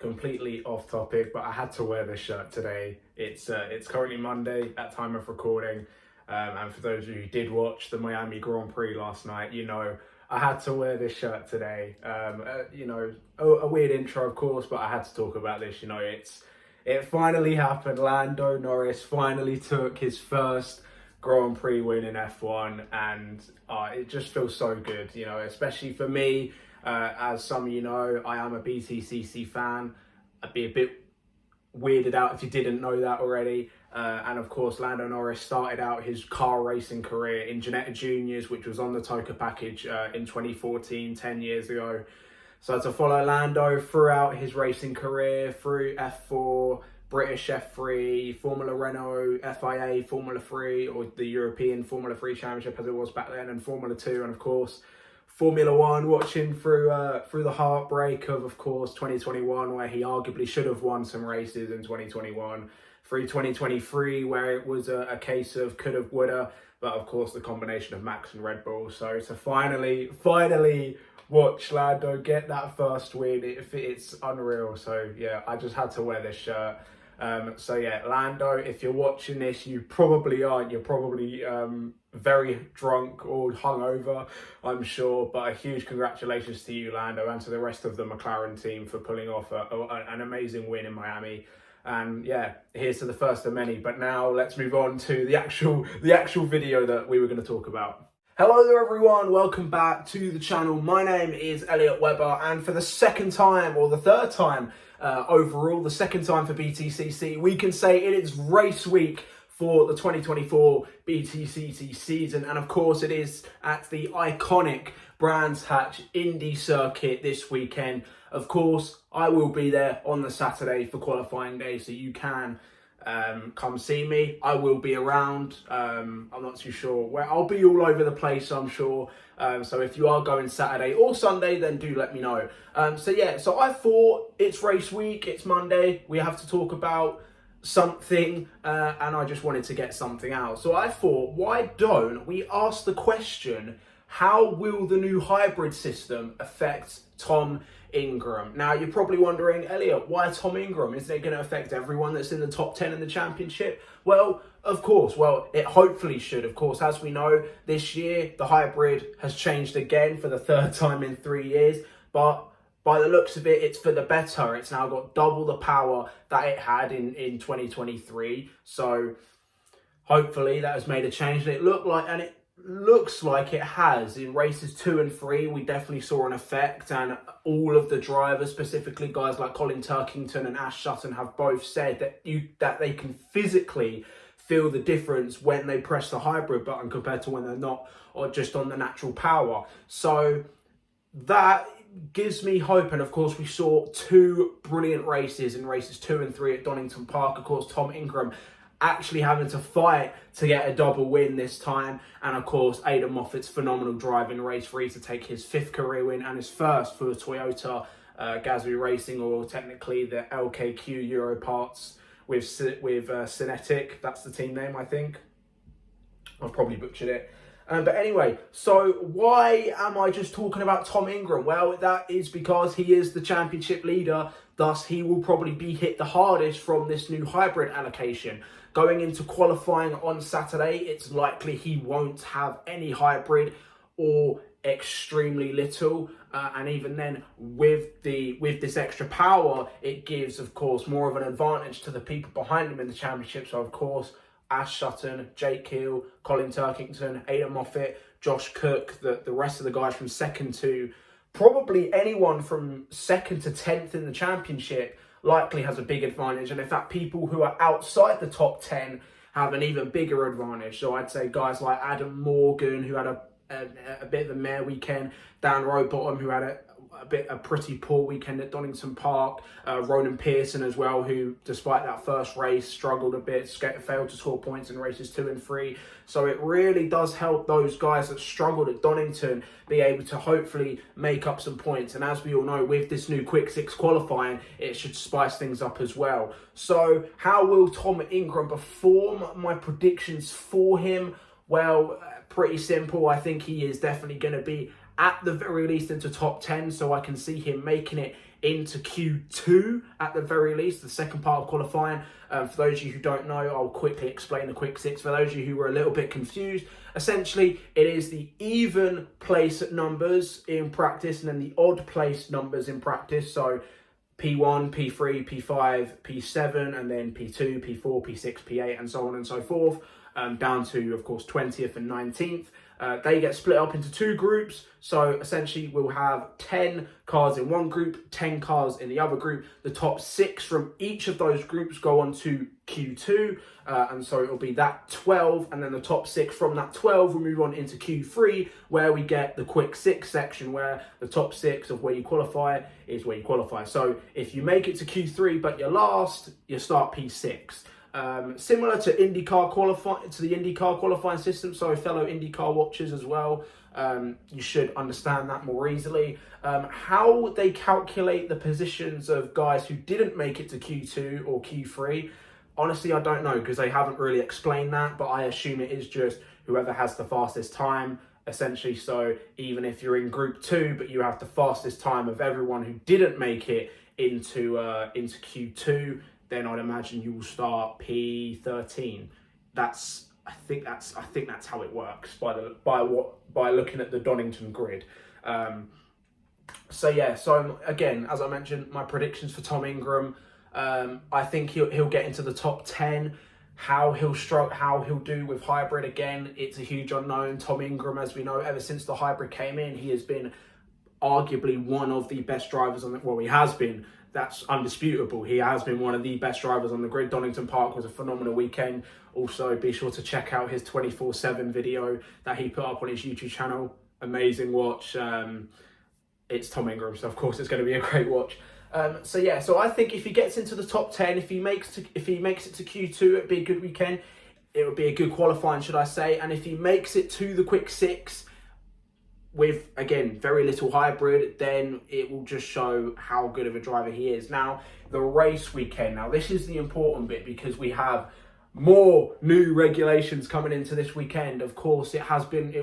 completely off topic, but I had to wear this shirt today. It's currently Monday at time of recording, and for those of you who did watch the Miami Grand Prix last night, you know I had to wear this shirt today. A weird intro, of course, but I had to talk about this. It finally happened. Lando Norris finally took his first Grand Prix win in F1, and it just feels so good, especially for me. As some of you know, I am a BTCC fan. I'd be a bit weirded out if you didn't know that already. And of course, Lando Norris started out his car racing career in Ginetta Juniors, which was on the Toka package in 2014, 10 years ago. So to follow Lando throughout his racing career, through F4, British F3, Formula Renault, FIA, Formula 3, or the European Formula 3 Championship as it was back then, and Formula 2, and of course, Formula 1, watching through the heartbreak of course, 2021, where he arguably should have won some races in 2021, through 2023, where it was a case of coulda, woulda, but of course, the combination of Max and Red Bull. So to finally watch Lando get that first win, it's unreal. So yeah, I just had to wear this shirt. So yeah, Lando, if you're watching this, you probably aren't. You're probably very drunk or hungover, I'm sure. But a huge congratulations to you, Lando, and to the rest of the McLaren team for pulling off an amazing win in Miami. And yeah, here's to the first of many. But now let's move on to the actual video that we were going to talk about. Hello there everyone, welcome back to the channel. My name is Elliot Webber, and for the second time, or the third time overall, the second time for BTCC, we can say it is race week for the 2024 BTCC season. And of course it is at the iconic Brands Indy circuit this weekend. Of course, I will be there on the Saturday for qualifying day, so you can come see me. I will be around. I'm not too sure where. I'll be all over the place, I'm sure. So if you are going Saturday or Sunday, then do let me know. So I thought it's race week, it's Monday, we have to talk about something, and I just wanted to get something out. So I thought, why don't we ask the question, how will the new hybrid system affect Tom Ingram? Now, you're probably wondering, Elliot, why Tom Ingram? Is it going to affect everyone that's in the top 10 in the championship? Well, of course. Well, it hopefully should. Of course, as we know, this year, the hybrid has changed again for the third time in 3 years. But by the looks of it, it's for the better. It's now got double the power that it had in 2023. So hopefully that has made a change. And it looks like it has. In races 2 and 3, we definitely saw an effect, and all of the drivers, specifically guys like Colin Turkington and Ash Sutton, have both said that they can physically feel the difference when they press the hybrid button compared to when they're not, or just on the natural power. So that gives me hope. And of course, we saw 2 brilliant races in races 2 and 3 at Donington Park. Of course, Tom Ingram actually having to fight to get a double win this time, and of course Aidan Moffat's phenomenal drive in race 3 to take his 5th career win and his first for Toyota Gazoo Racing, or technically the LKQ Euro parts with Cinetic. That's the team name, I think. I've probably butchered it. But anyway, so why am I just talking about Tom Ingram? Well, that is because he is the championship leader. Thus, he will probably be hit the hardest from this new hybrid allocation. Going into qualifying on Saturday, it's likely he won't have any hybrid, or extremely little. And even then, with this extra power, it gives, of course, more of an advantage to the people behind him in the championship. So, of course, Ash Sutton, Jake Hill, Colin Turkington, Aidan Moffat, Josh Cook, the rest of the guys from 2nd to probably anyone from 2nd to 10th in the championship likely has a big advantage. And in fact, people who are outside the top 10 have an even bigger advantage. So I'd say guys like Adam Morgan, who had a bit of a mare weekend, Dan Rowbottom, who had a pretty poor weekend at Donington Park, Ronan Pearson as well, who despite that first race struggled a bit, failed to score points in races 2 and 3. So it really does help those guys that struggled at Donington be able to hopefully make up some points. And as we all know, with this new quick 6 qualifying, it should spice things up as well. So how will Tom Ingram perform? My predictions for him, well, pretty simple. I think he is definitely going to be at the very least into top 10, so I can see him making it into Q2 at the very least, the second part of qualifying. For those of you who don't know, I'll quickly explain the quick six. For those of you who were a little bit confused, essentially it is the even place numbers in practice and then the odd place numbers in practice. So P1, P3, P5, P7, and then P2, P4, P6, P8, and so on and so forth, down to, of course, 20th and 19th. They get split up into two groups. So essentially we'll have 10 cars in one group, 10 cars in the other group. The top 6 from each of those groups go on to Q2. And so it'll be that 12. And then the top 6 from that 12 will move on into Q3, where we get the quick 6 section, where the top 6 of where you qualify is where you qualify. So if you make it to Q3 but you're last, you start P6. Similar to the IndyCar qualifying system, so fellow IndyCar watchers as well, you should understand that more easily. How they calculate the positions of guys who didn't make it to Q2 or Q3, honestly, I don't know, because they haven't really explained that, but I assume it is just whoever has the fastest time, essentially. So even if you're in Group 2, but you have the fastest time of everyone who didn't make it into Q2, then I'd imagine you will start P13. I think that's how it works by looking at the Donington grid. So again, as I mentioned, my predictions for Tom Ingram. I think he'll get into the top 10. How he'll do with hybrid, again, it's a huge unknown. Tom Ingram, as we know, ever since the hybrid came in, he has been arguably one of the best drivers on the, well, he has been. That's undisputable. He has been one of the best drivers on the grid. Donington Park was a phenomenal weekend. Also, be sure to check out his 24/7 video that he put up on his YouTube channel. Amazing watch. It's Tom Ingram, so of course it's going to be a great watch. So I think if he gets into the top 10, if he makes it to Q2, it'd be a good weekend. It would be a good qualifying, should I say? And if he makes it to the quick 6, with, again, very little hybrid, then it will just show how good of a driver he is. Now, the race weekend. Now, this is the important bit because we have more new regulations coming into this weekend. Of course, it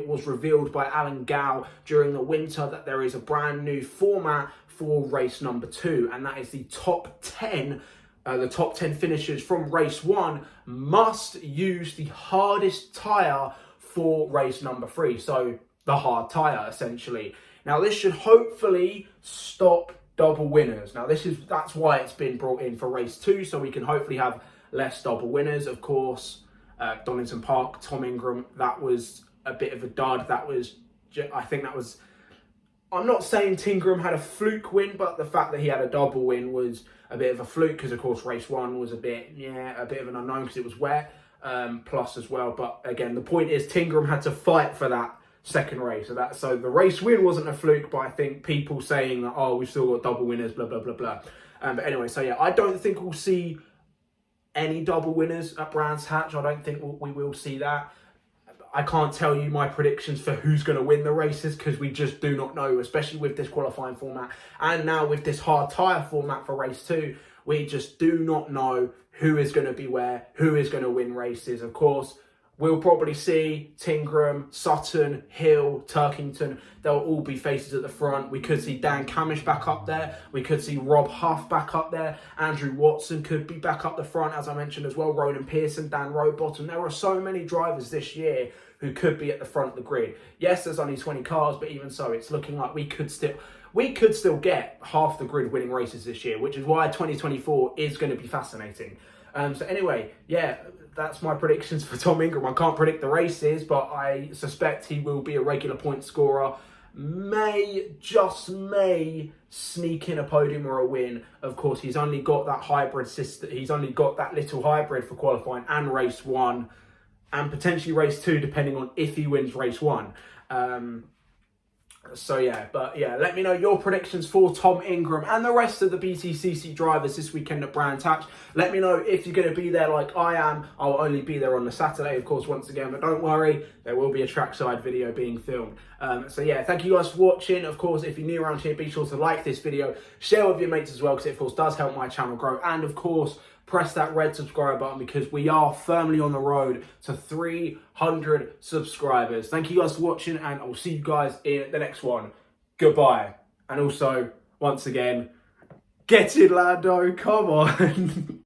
was revealed by Alan Gow during the winter that there is a brand new format for race number 2, and that is the top 10. The top 10 finishers from race 1 must use the hardest tyre for race number 3. So the hard tyre, essentially. Now, this should hopefully stop double winners. Now, that's why it's been brought in for race 2, so we can hopefully have less double winners. Of course, Donington Park, Tom Ingram, that was a bit of a dud. I'm not saying Tingram had a fluke win, but the fact that he had a double win was a bit of a fluke because, of course, race 1 was a bit of an unknown because it was wet, plus as well. But again, the point is Tingram had to fight for that second race. So the race win wasn't a fluke, but I think people saying that, oh, we've still got double winners, blah, blah, blah, blah. But anyway, so yeah, I don't think we'll see any double winners at Brands Hatch. I don't think we will see that. I can't tell you my predictions for who's going to win the races because we just do not know, especially with this qualifying format. And now with this hard tyre format for race 2, we just do not know who is going to be where, who is going to win races. Of course, we'll probably see Tingram, Sutton, Hill, Turkington. They'll all be faces at the front. We could see Dan Camish back up there. We could see Rob Huff back up there. Andrew Watson could be back up the front, as I mentioned as well. Ronan Pearson, Dan Rowbottom. There are so many drivers this year who could be at the front of the grid. Yes, there's only 20 cars, but even so, it's looking like we could still get half the grid winning races this year, which is why 2024 is going to be fascinating. So anyway, yeah, that's my predictions for Tom Ingram. I can't predict the races, but I suspect he will be a regular point scorer. Just may sneak in a podium or a win. Of course, he's only got that hybrid system. He's only got that little hybrid for qualifying and race 1 and potentially race 2, depending on if he wins race 1. Let me know your predictions for Tom Ingram and the rest of the BTCC drivers this weekend at Brands Hatch. Let me know if you're going to be there like I am. I'll only be there on the Saturday, of course, once again, but don't worry, there will be a trackside video being filmed. Thank you guys for watching. Of course, if you're new around here, be sure to like this video, share with your mates as well, because it, of course, does help my channel grow. And, of course, press that red subscribe button because we are firmly on the road to 300 subscribers. Thank you guys for watching, and I'll see you guys in the next one. Goodbye. And also, once again, Get in, Lando, come on.